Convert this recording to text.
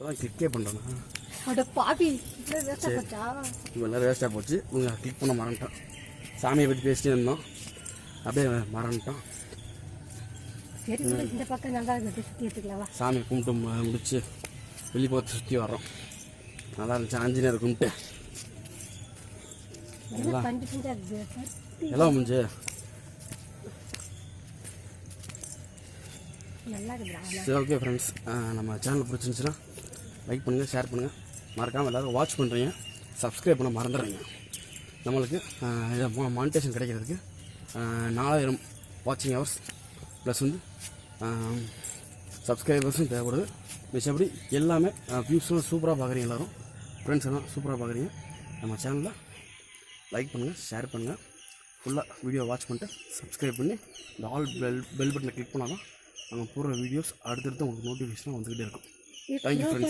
இப்போதான் கிளிக்கே பண்ணுறேண்ணா. அட பாவி, இவ்வளோ வேஸ்ட்டாக போச்சு. இவங்க கிளிக் பண்ண மறந்துட்டோம். சாமியை பற்றி பேசிட்டே இருந்தோம், அப்படியே மறந்துட்டோம். சரி, இந்த பக்கம் நல்லா சுற்றி எடுத்துக்கலாமா? சாமி கும்பிட்டு முடிச்சு வெளிப்பக்கத்தை சுற்றி வர்றோம். நல்லா இருந்துச்சு. ஆஞ்சநேயர் கும்பிட்டு எல்லாம் முடிஞ்சு நல்லா இருக்குதா? சரி, ஓகே ஃப்ரெண்ட்ஸ், நம்ம சேனல் பிடிச்சிருந்துச்சுன்னா லைக் பண்ணுங்கள், ஷேர் பண்ணுங்கள். மறக்காமல் எல்லோரும் வாட்ச் பண்ணுறீங்க, சப்ஸ்கிரைப் பண்ண மறந்துடுறீங்க. நம்மளுக்கு இதை மானிட்டேஷன் கிடைக்கிறதுக்கு 4000 வாட்சிங் ஹவர்ஸ் ப்ளஸ் வந்து சப்ஸ்கிரைபர்ஸும் தேவைப்படுது. மிச்சப்படி எல்லாமே வியூஸும் சூப்பராக பார்க்குறீங்க. எல்லோரும் ஃப்ரெண்ட்ஸ் எல்லாம் சூப்பராக பார்க்குறீங்க. நம்ம சேனலில் லைக் பண்ணுங்கள், ஷேர் பண்ணுங்கள், ஃபுல்லாக வீடியோ வாட்ச் பண்ணிட்டு சப்ஸ்கிரைப் பண்ணி இந்த ஆல் பெல் பட்டனை கிளிக் பண்ணால் தான் நாங்கள் போடுற வீடியோஸ் அடுத்தடுத்து உங்களுக்கு நோட்டிஃபிகேஷனாக வந்துக்கிட்டே இருக்கும். Thank you friends.